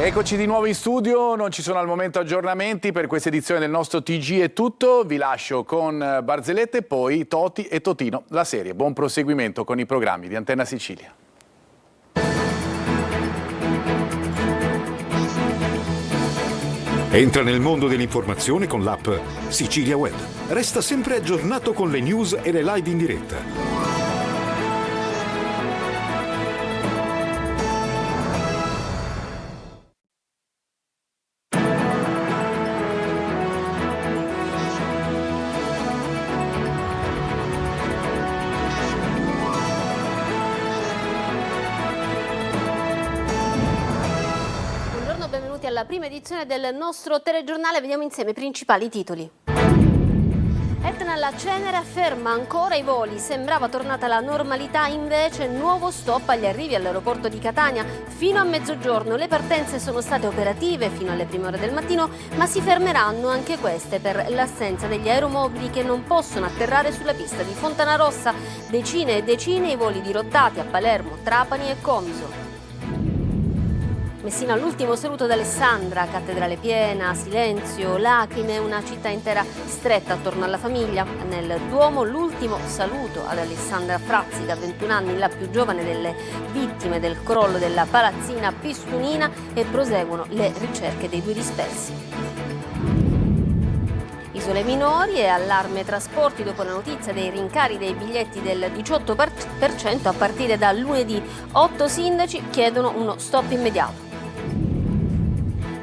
Eccoci di nuovo in studio, non ci sono al momento aggiornamenti per questa edizione del nostro TG è tutto, vi lascio con Barzellette e poi Toti e Totino, la serie. Buon proseguimento con i programmi di Antenna Sicilia. Entra nel mondo dell'informazione con l'app Sicilia Web. Resta sempre aggiornato con le news e le live in diretta. Alla prima edizione del nostro telegiornale vediamo insieme i principali titoli. Etna alla Cenere ferma ancora i voli, sembrava tornata la normalità, invece nuovo stop agli arrivi all'aeroporto di Catania. Fino a mezzogiorno le partenze sono state operative fino alle prime ore del mattino, ma si fermeranno anche queste per l'assenza degli aeromobili che non possono atterrare sulla pista di Fontanarossa. Decine e decine i voli dirottati a Palermo, Trapani e Comiso. Messina all'ultimo saluto ad Alessandra, cattedrale piena, silenzio, lacrime, una città intera stretta attorno alla famiglia. Nel Duomo l'ultimo saluto ad Alessandra Frazzica, 21 anni, la più giovane delle vittime del crollo della palazzina Pistunina, e proseguono le ricerche dei due dispersi. Isole minori e allarme trasporti dopo la notizia dei rincari dei biglietti del 18% a partire da lunedì. 8 sindaci chiedono uno stop immediato.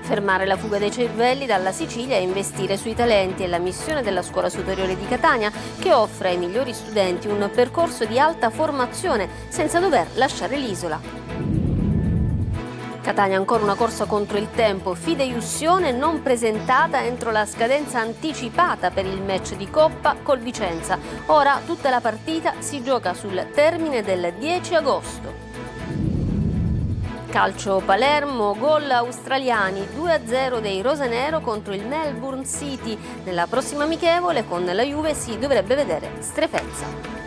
Fermare la fuga dei cervelli dalla Sicilia e investire sui talenti è la missione della Scuola Superiore di Catania, che offre ai migliori studenti un percorso di alta formazione senza dover lasciare l'isola. Catania ancora una corsa contro il tempo, fideiussione non presentata entro la scadenza anticipata per il match di Coppa col Vicenza. Ora tutta la partita si gioca sul termine del 10 agosto. Calcio Palermo, gol australiani, 2-0 dei rosanero contro il Melbourne City. Nella prossima amichevole con la Juve si dovrebbe vedere strefezza.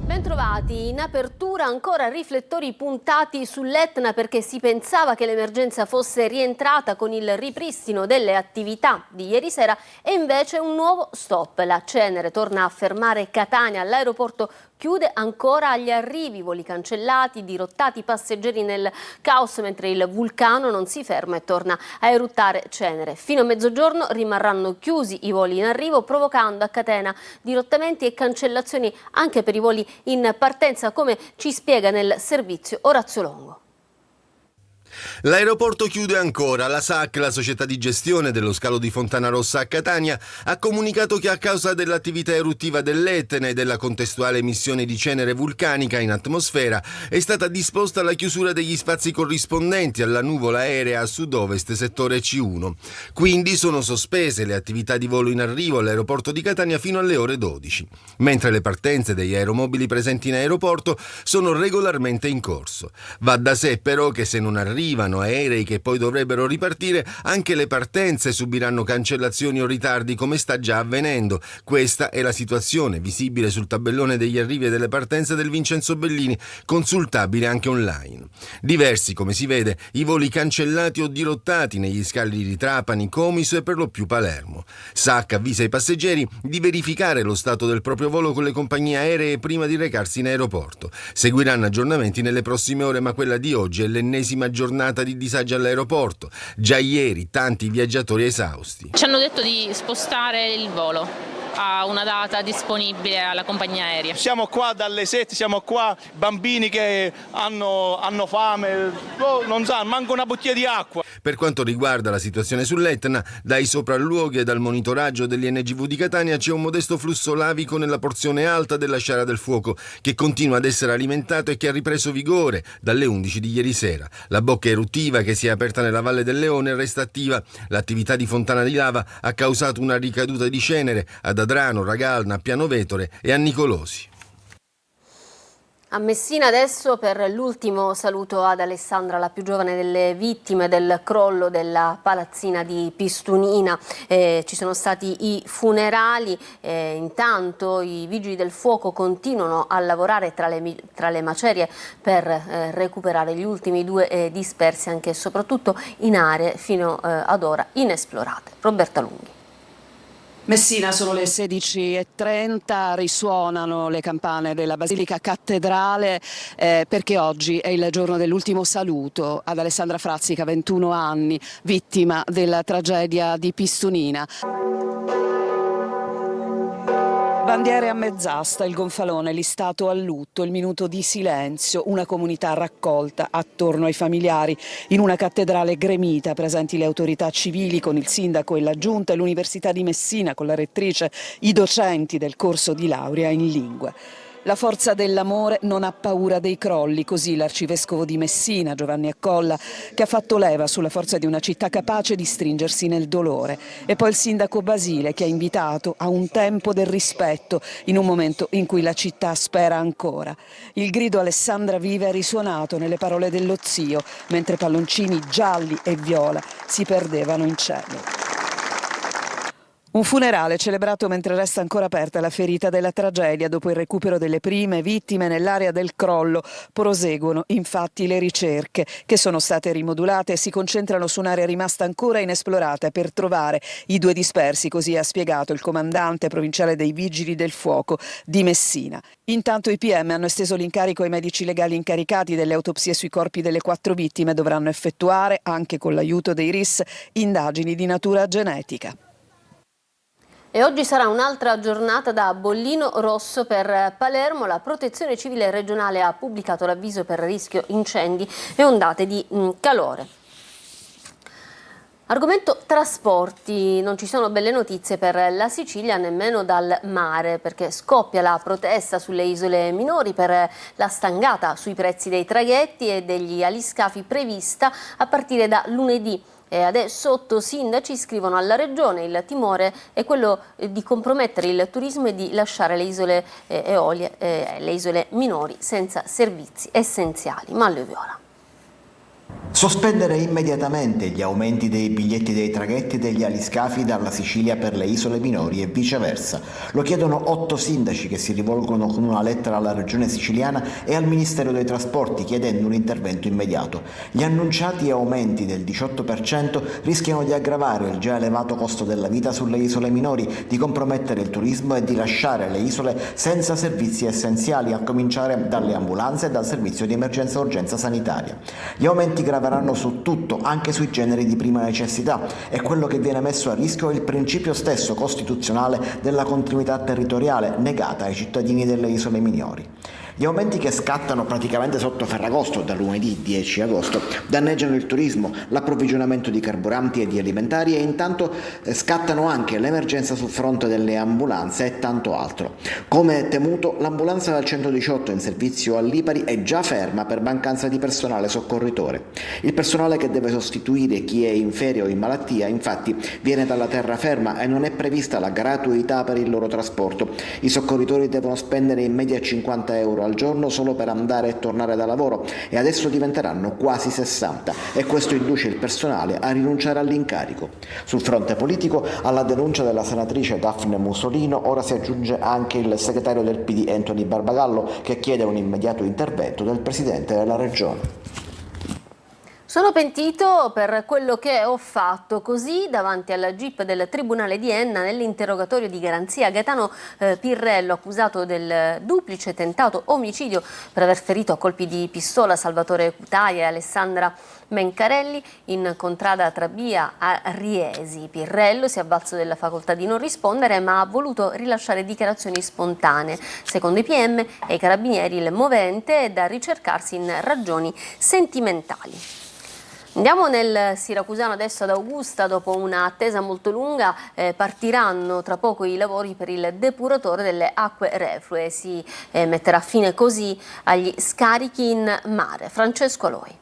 Bentrovati, in apertura ancora riflettori puntati sull'Etna perché si pensava che l'emergenza fosse rientrata con il ripristino delle attività di ieri sera e invece un nuovo stop. La Cenere torna a fermare Catania, all'aeroporto chiude ancora agli arrivi, voli cancellati, dirottati passeggeri nel caos, mentre il vulcano non si ferma e torna a eruttare Cenere. Fino a mezzogiorno rimarranno chiusi i voli in arrivo, provocando a catena dirottamenti e cancellazioni anche per i voli in partenza, come ci spiega nel servizio Orazio Longo. L'aeroporto chiude ancora. La SAC, la società di gestione dello scalo di Fontanarossa a Catania, ha comunicato che a causa dell'attività eruttiva dell'Etna e della contestuale emissione di cenere vulcanica in atmosfera è stata disposta la chiusura degli spazi corrispondenti alla nuvola aerea a sud-ovest settore C1. Quindi sono sospese le attività di volo in arrivo all'aeroporto di Catania fino alle ore 12, mentre le partenze degli aeromobili presenti in aeroporto sono regolarmente in corso. Va da sé però che se non arrivano aerei che poi dovrebbero ripartire, anche le partenze subiranno cancellazioni o ritardi, come sta già avvenendo. Questa è la situazione visibile sul tabellone degli arrivi e delle partenze del Vincenzo Bellini, consultabile anche online. Diversi, come si vede, i voli cancellati o dirottati negli scali di Trapani, Comiso e per lo più Palermo. SAC avvisa i passeggeri di verificare lo stato del proprio volo con le compagnie aeree prima di recarsi in aeroporto. Seguiranno aggiornamenti nelle prossime ore, ma quella di oggi è l'ennesima giornata di disagio all'aeroporto. Già ieri tanti viaggiatori esausti. Ci hanno detto di spostare il volo a una data disponibile alla compagnia aerea. Siamo qua dalle 7, siamo qua, bambini che hanno fame, non sanno, manca una bottiglia di acqua. Per quanto riguarda la situazione sull'Etna, dai sopralluoghi e dal monitoraggio degli NGV di Catania c'è un modesto flusso lavico nella porzione alta della Sciara del Fuoco, che continua ad essere alimentato e che ha ripreso vigore dalle 11 di ieri sera. La bocca eruttiva che si è aperta nella Valle del Leone resta attiva. L'attività di Fontana di Lava ha causato una ricaduta di cenere ad Adrano, Ragalna, Pianovetore e a Nicolosi. A Messina adesso per l'ultimo saluto ad Alessandra, la più giovane delle vittime del crollo della palazzina di Pistunina. Ci sono stati i funerali, intanto i vigili del fuoco continuano a lavorare tra le macerie per recuperare gli ultimi 2 dispersi, anche e soprattutto in aree fino ad ora inesplorate. Roberta Lunghi. Messina, sono le 16:30, risuonano le campane della Basilica Cattedrale perché oggi è il giorno dell'ultimo saluto ad Alessandra Frazzica, 21 anni, vittima della tragedia di Pistunina. Bandiere a mezz'asta, il gonfalone listato a lutto, il minuto di silenzio, una comunità raccolta attorno ai familiari. In una cattedrale gremita, presenti le autorità civili con il sindaco e la giunta e l'Università di Messina con la rettrice, i docenti del corso di laurea in lingue. La forza dell'amore non ha paura dei crolli, così l'arcivescovo di Messina, Giovanni Accolla, che ha fatto leva sulla forza di una città capace di stringersi nel dolore. E poi il sindaco Basile, che ha invitato a un tempo del rispetto in un momento in cui la città spera ancora. Il grido "Alessandra vive" è risuonato nelle parole dello zio, mentre palloncini gialli e viola si perdevano in cielo. Un funerale celebrato mentre resta ancora aperta la ferita della tragedia. Dopo il recupero delle prime vittime nell'area del crollo proseguono infatti le ricerche, che sono state rimodulate e si concentrano su un'area rimasta ancora inesplorata per trovare i 2 dispersi, così ha spiegato il comandante provinciale dei Vigili del Fuoco di Messina. Intanto i PM hanno esteso l'incarico ai medici legali incaricati delle autopsie sui corpi delle 4 vittime. Dovranno effettuare, anche con l'aiuto dei RIS, indagini di natura genetica. E oggi sarà un'altra giornata da bollino rosso per Palermo. La Protezione Civile regionale ha pubblicato l'avviso per rischio incendi e ondate di calore. Argomento trasporti, non ci sono belle notizie per la Sicilia nemmeno dal mare, perché scoppia la protesta sulle isole minori per la stangata sui prezzi dei traghetti e degli aliscafi prevista a partire da lunedì. E adesso 8 sindaci scrivono alla Regione: il timore è quello di compromettere il turismo e di lasciare le isole eolie, le isole minori senza servizi essenziali. Manlio Viola. Sospendere immediatamente gli aumenti dei biglietti dei traghetti e degli aliscafi dalla Sicilia per le isole minori e viceversa. Lo chiedono 8 sindaci che si rivolgono con una lettera alla Regione siciliana e al Ministero dei Trasporti chiedendo un intervento immediato. Gli annunciati aumenti del 18% rischiano di aggravare il già elevato costo della vita sulle isole minori, di compromettere il turismo e di lasciare le isole senza servizi essenziali, a cominciare dalle ambulanze e dal servizio di emergenza-urgenza sanitaria. Gli aumenti graveranno su tutto, anche sui generi di prima necessità, e quello che viene messo a rischio è il principio stesso costituzionale della continuità territoriale negata ai cittadini delle isole minori. Gli aumenti, che scattano praticamente sotto Ferragosto, da lunedì 10 agosto, danneggiano il turismo, l'approvvigionamento di carburanti e di alimentari, e intanto scattano anche l'emergenza sul fronte delle ambulanze e tanto altro. Come temuto, l'ambulanza del 118 in servizio a Lipari è già ferma per mancanza di personale soccorritore. Il personale che deve sostituire chi è in ferie o in malattia, infatti, viene dalla terraferma e non è prevista la gratuità per il loro trasporto. I soccorritori devono spendere in media 50 euro al giorno solo per andare e tornare da lavoro, e adesso diventeranno quasi 60, e questo induce il personale a rinunciare all'incarico. Sul fronte politico, alla denuncia della senatrice Daphne Musolino ora si aggiunge anche il segretario del PD Anthony Barbagallo, che chiede un immediato intervento del Presidente della Regione. Sono pentito per quello che ho fatto, così davanti alla GIP del Tribunale di Enna nell'interrogatorio di garanzia Gaetano Pirrello, accusato del duplice tentato omicidio per aver ferito a colpi di pistola Salvatore Cutaia e Alessandra Mencarelli in contrada Trabia a Riesi. Pirrello si è avvalso della facoltà di non rispondere, ma ha voluto rilasciare dichiarazioni spontanee. Secondo i PM e i carabinieri il movente è da ricercarsi in ragioni sentimentali. Andiamo nel siracusano adesso ad Augusta. Dopo un'attesa molto lunga partiranno tra poco i lavori per il depuratore delle acque reflue. Si metterà fine così agli scarichi in mare. Francesco Aloi.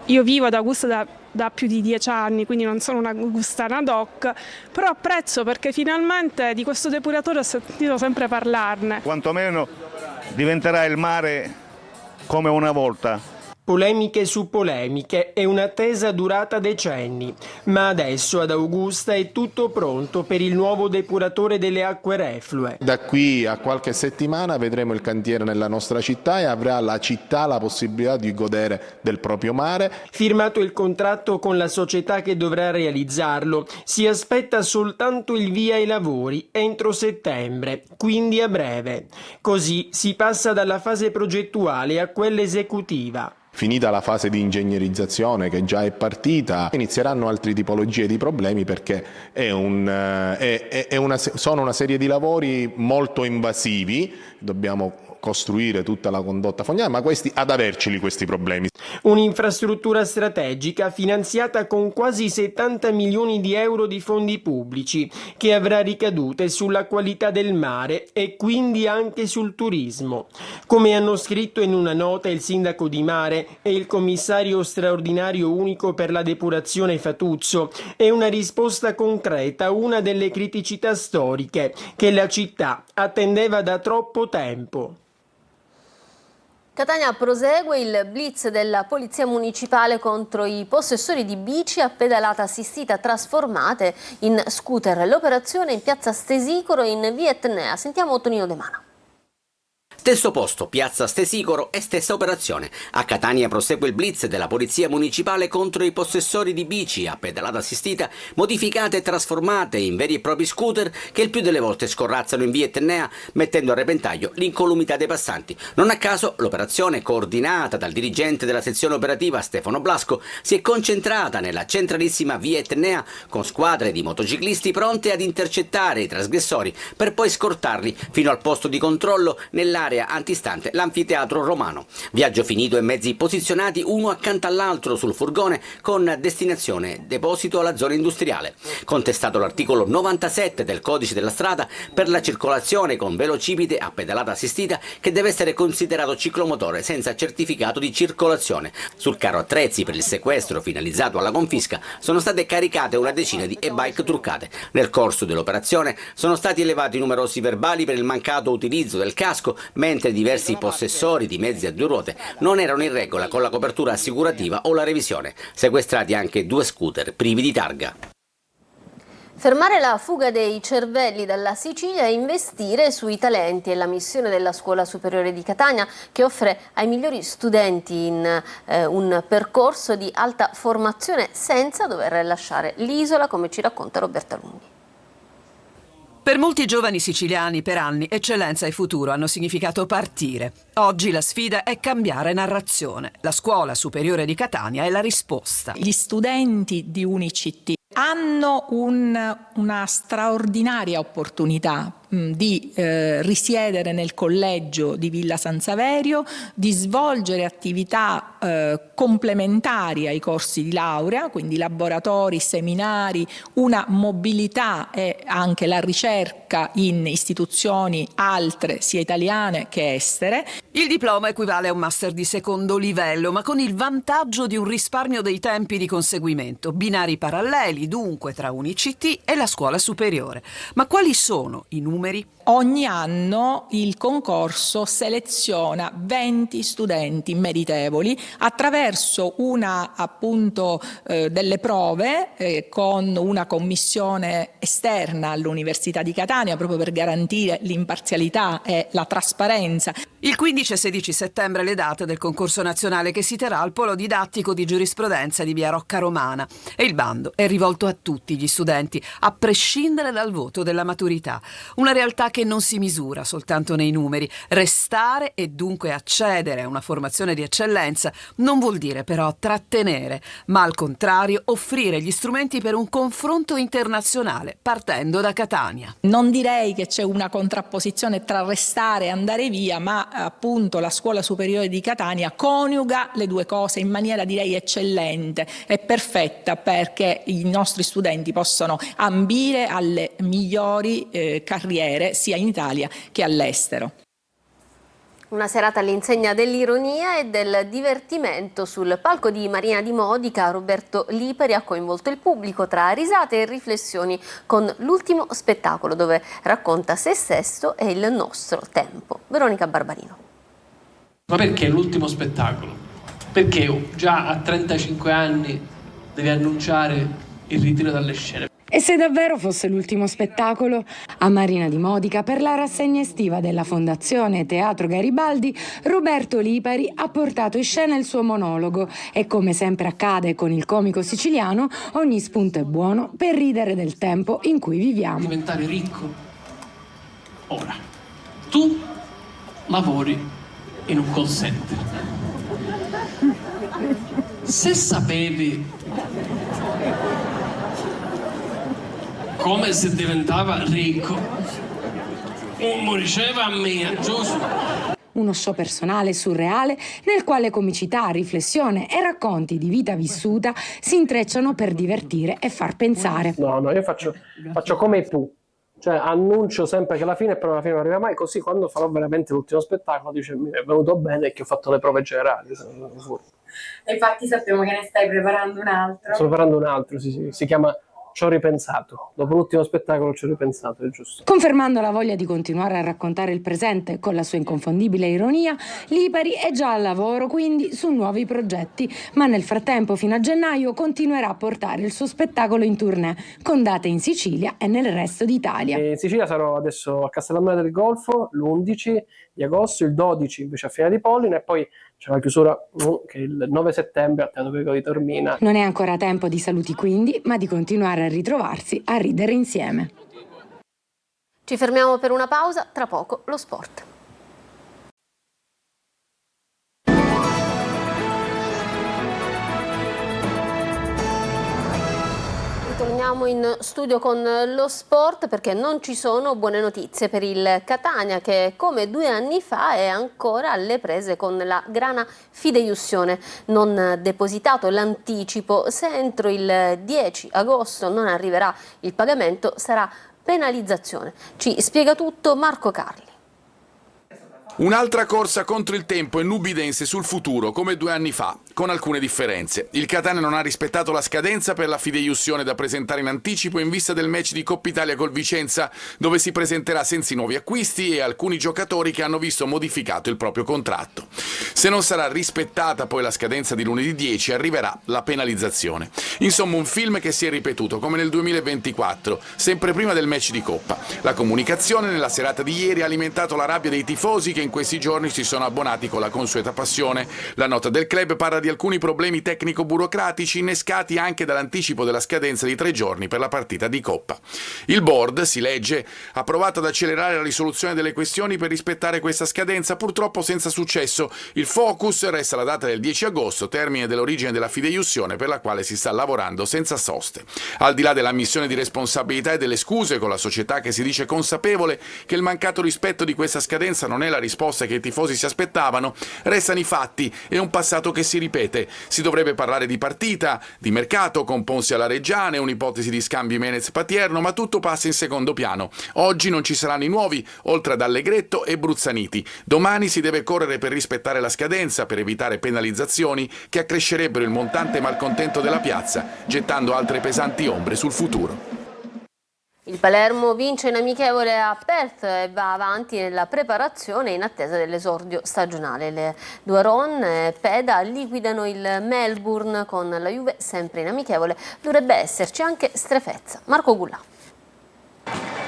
Io vivo ad Augusta da più di 10 anni, quindi non sono una augustana ad hoc, però apprezzo perché finalmente di questo depuratore ho sentito sempre parlarne. Quantomeno diventerà il mare come una volta. Polemiche su polemiche e un'attesa durata decenni, ma adesso ad Augusta è tutto pronto per il nuovo depuratore delle acque reflue. Da qui a qualche settimana vedremo il cantiere nella nostra città e avrà la città la possibilità di godere del proprio mare. Firmato il contratto con la società che dovrà realizzarlo, si aspetta soltanto il via ai lavori entro settembre, quindi a breve. Così si passa dalla fase progettuale a quella esecutiva. Finita la fase di ingegnerizzazione che già è partita, inizieranno altre tipologie di problemi perché sono una serie di lavori molto invasivi, dobbiamo costruire tutta la condotta fognaria, ma ad averceli questi problemi. Un'infrastruttura strategica finanziata con quasi 70 milioni di euro di fondi pubblici, che avrà ricadute sulla qualità del mare e quindi anche sul turismo. Come hanno scritto in una nota il sindaco di Mare e il commissario straordinario unico per la depurazione Fatuzzo, è una risposta concreta a una delle criticità storiche che la città attendeva da troppo tempo. Catania prosegue il blitz della Polizia Municipale contro i possessori di bici a pedalata assistita trasformate in scooter. L'operazione in piazza Stesicoro in via Etnea. Sentiamo Tonino De Mano. Stesso posto, piazza Stesicoro e stessa operazione. A Catania prosegue il blitz della Polizia Municipale contro i possessori di bici a pedalata assistita modificate e trasformate in veri e propri scooter che il più delle volte scorrazzano in via Etnea mettendo a repentaglio l'incolumità dei passanti. Non a caso l'operazione, coordinata dal dirigente della sezione operativa Stefano Blasco, si è concentrata nella centralissima via Etnea con squadre di motociclisti pronte ad intercettare i trasgressori per poi scortarli fino al posto di controllo nell'area antistante l'anfiteatro romano. Viaggio finito e mezzi posizionati uno accanto all'altro sul furgone con destinazione deposito alla zona industriale. Contestato l'articolo 97 del codice della strada per la circolazione con velocipede a pedalata assistita che deve essere considerato ciclomotore senza certificato di circolazione. Sul carro attrezzi per il sequestro finalizzato alla confisca sono state caricate una decina di e-bike truccate. Nel corso dell'operazione sono stati elevati numerosi verbali per il mancato utilizzo del casco, mentre diversi possessori di mezzi a due ruote non erano in regola con la copertura assicurativa o la revisione. Sequestrati anche 2 scooter privi di targa. Fermare la fuga dei cervelli dalla Sicilia e investire sui talenti è la missione della Scuola Superiore di Catania, che offre ai migliori studenti un percorso di alta formazione senza dover lasciare l'isola, come ci racconta Roberta Lunghi. Per molti giovani siciliani per anni eccellenza e futuro hanno significato partire. Oggi la sfida è cambiare narrazione. La Scuola Superiore di Catania è la risposta. Gli studenti di UniCT hanno una straordinaria opportunità di risiedere nel collegio di Villa San Saverio, di svolgere attività complementari ai corsi di laurea, quindi laboratori, seminari, una mobilità e anche la ricerca in istituzioni altre, sia italiane che estere. Il diploma equivale a un master di secondo livello, ma con il vantaggio di un risparmio dei tempi di conseguimento, binari paralleli dunque tra UniCT e la scuola superiore. Ma quali sono i numeri? Ogni anno il concorso seleziona 20 studenti meritevoli attraverso delle prove con una commissione esterna all'Università di Catania proprio per garantire l'imparzialità e la trasparenza. Il 15 e 16 settembre le date del concorso nazionale che si terrà al Polo Didattico di Giurisprudenza di Via Rocca Romana e il bando è rivolto a tutti gli studenti, a prescindere dal voto della maturità. Una realtà che non si misura soltanto nei numeri. Restare e dunque accedere a una formazione di eccellenza non vuol dire però trattenere, ma al contrario offrire gli strumenti per un confronto internazionale partendo da Catania. Non direi che c'è una contrapposizione tra restare e andare via, ma appunto la Scuola Superiore di Catania coniuga le due cose in maniera direi eccellente e perfetta perché i nostri studenti possono ambire alle migliori carriere sia in Italia che all'estero. Una serata all'insegna dell'ironia e del divertimento. Sul palco di Marina di Modica, Roberto Lipari ha coinvolto il pubblico tra risate e riflessioni con l'ultimo spettacolo, dove racconta se stesso e il nostro tempo. Veronica Barbarino. Ma perché l'ultimo spettacolo? Perché già a 35 anni devi annunciare il ritiro dalle scene? E se davvero fosse l'ultimo spettacolo? A Marina di Modica, per la rassegna estiva della Fondazione Teatro Garibaldi, Roberto Lipari ha portato in scena il suo monologo e, come sempre accade con il comico siciliano, ogni spunto è buono per ridere del tempo in cui viviamo. Diventare ricco. Ora, tu lavori in un call center. Se sapevi come si diventava ricco, uno diceva a me, giusto? Uno show personale e surreale nel quale comicità, riflessione e racconti di vita vissuta si intrecciano per divertire e far pensare. No, io faccio come i Pooh, cioè annuncio sempre che la fine, però alla fine non arriva mai, così quando farò veramente l'ultimo spettacolo dice mi è venuto bene e che ho fatto le prove generali. Infatti sappiamo che ne stai preparando un altro. Sto preparando un altro, sì, si chiama Ci ho ripensato. Dopo l'ultimo spettacolo ci ho ripensato, è giusto. Confermando la voglia di continuare a raccontare il presente con la sua inconfondibile ironia, Lipari è già al lavoro quindi su nuovi progetti, ma nel frattempo fino a gennaio continuerà a portare il suo spettacolo in tournée, con date in Sicilia e nel resto d'Italia. In Sicilia sarò adesso a Castellammare del Golfo l'11 di agosto, il 12 invece a Fiera di Pollina e poi c'è la chiusura che è il 9 settembre al Teatro Greco di Taormina. Non è ancora tempo di saluti quindi, ma di continuare a ritrovarsi, a ridere insieme. Ci fermiamo per una pausa, tra poco lo sport. Torniamo in studio con lo sport perché non ci sono buone notizie per il Catania che come 2 anni fa è ancora alle prese con la grana fideiussione. Non depositato l'anticipo, se entro il 10 agosto non arriverà il pagamento sarà penalizzazione. Ci spiega tutto Marco Carli. Un'altra corsa contro il tempo e nubidense sul futuro, come 2 anni fa, con alcune differenze. Il Catania non ha rispettato la scadenza per la fideiussione da presentare in anticipo in vista del match di Coppa Italia col Vicenza, dove si presenterà senza i nuovi acquisti e alcuni giocatori che hanno visto modificato il proprio contratto. Se non sarà rispettata poi la scadenza di lunedì 10, arriverà la penalizzazione. Insomma, un film che si è ripetuto, come nel 2024, sempre prima del match di Coppa. La comunicazione nella serata di ieri ha alimentato la rabbia dei tifosi che in questi giorni si sono abbonati con la consueta passione. La nota del club parla di alcuni problemi tecnico-burocratici innescati anche dall'anticipo della scadenza di 3 giorni per la partita di Coppa. Il board, si legge, ha provato ad accelerare la risoluzione delle questioni per rispettare questa scadenza, purtroppo senza successo. Il focus resta la data del 10 agosto, termine dell'origine della fideiussione per la quale si sta lavorando senza soste. Al di là dell'ammissione di responsabilità e delle scuse con la società che si dice consapevole che il mancato rispetto di questa scadenza non è la risposta che i tifosi si aspettavano, restano i fatti e un passato che si ripete. Si dovrebbe parlare di partita, di mercato con Ponzi alla Reggiana e un'ipotesi di scambi Menez-Patierno, ma tutto passa in secondo piano. Oggi non ci saranno i nuovi, oltre ad Allegretto e Bruzzaniti. Domani si deve correre per rispettare la scadenza, per evitare penalizzazioni che accrescerebbero il montante malcontento della piazza, gettando altre pesanti ombre sul futuro. Il Palermo vince in amichevole a Perth e va avanti nella preparazione in attesa dell'esordio stagionale. Le Duaron e Peda liquidano il Melbourne con la Juve sempre in amichevole. Dovrebbe esserci anche strefezza. Marco Gullà.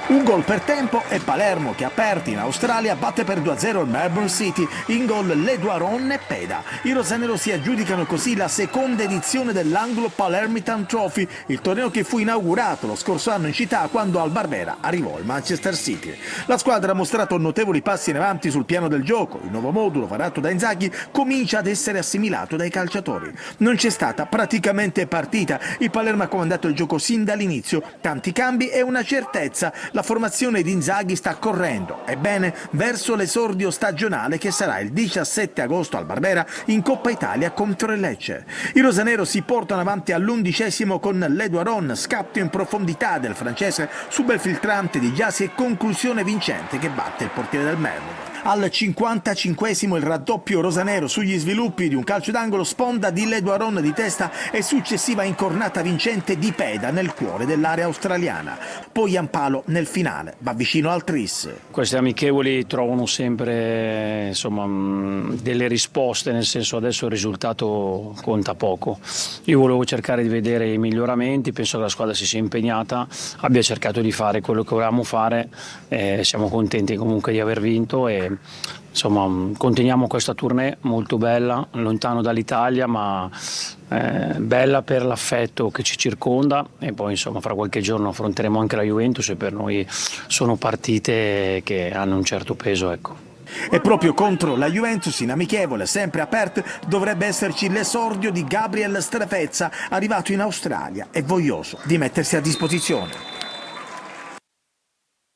Un gol per tempo e Palermo che a Perth in Australia batte per 2-0 il Melbourne City, in gol Le Duaron e Peda. I rosanero si aggiudicano così la seconda edizione dell'Anglo Palermitan Trophy, il torneo che fu inaugurato lo scorso anno in città quando al Barbera arrivò il Manchester City. La squadra ha mostrato notevoli passi in avanti sul piano del gioco, il nuovo modulo varato da Inzaghi comincia ad essere assimilato dai calciatori. Non c'è stata praticamente partita, il Palermo ha comandato il gioco sin dall'inizio, tanti cambi e una certezza. La formazione di Inzaghi sta correndo, ebbene, verso l'esordio stagionale che sarà il 17 agosto al Barbera in Coppa Italia contro il Lecce. I rosanero si portano avanti all'11° con Le Duaron, scatto in profondità del francese su bel filtrante di Giasi e conclusione vincente che batte il portiere del Melbourne. Al 55esimo il raddoppio rosanero sugli sviluppi di un calcio d'angolo, sponda di Leduaron di testa e successiva incornata vincente di Peda nel cuore dell'area australiana. Poi Jampalo nel finale va vicino al tris. Queste amichevoli trovano sempre delle risposte, nel senso adesso il risultato conta poco. Io volevo cercare di vedere i miglioramenti, penso che la squadra si sia impegnata, abbia cercato di fare quello che volevamo fare, siamo contenti comunque di aver vinto e continuiamo questa tournée molto bella, lontano dall'Italia ma bella per l'affetto che ci circonda e poi fra qualche giorno affronteremo anche la Juventus e per noi sono partite che hanno un certo peso, ecco. E proprio contro la Juventus in amichevole, sempre a Perth, dovrebbe esserci l'esordio di Gabriel Strefezza, arrivato in Australia e voglioso di mettersi a disposizione.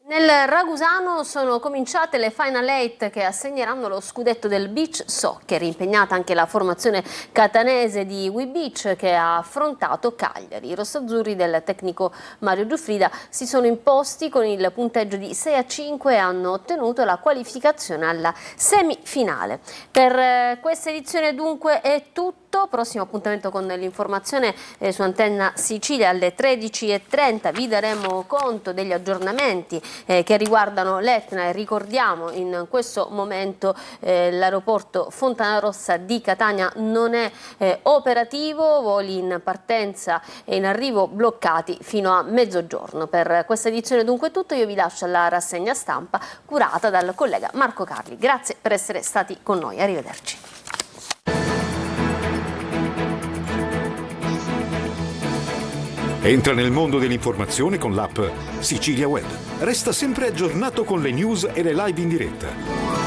Nel Ragusano sono cominciate le Final 8 che assegneranno lo scudetto del beach soccer, impegnata anche la formazione catanese di We Beach che ha affrontato Cagliari. I rossazzurri del tecnico Mario Giuffrida si sono imposti con il punteggio di 6-5 e hanno ottenuto la qualificazione alla semifinale. Per questa edizione dunque è tutto. Prossimo appuntamento con l'informazione su Antenna Sicilia alle 13:30. Vi daremo conto degli aggiornamenti che riguardano l'Etna e ricordiamo in questo momento l'aeroporto Fontanarossa di Catania non è operativo, voli in partenza e in arrivo bloccati fino a mezzogiorno. Per questa edizione dunque è tutto, io vi lascio alla rassegna stampa curata dal collega Marco Carli. Grazie per essere stati con noi, arrivederci. Entra nel mondo dell'informazione con l'app Sicilia Web. Resta sempre aggiornato con le news e le live in diretta.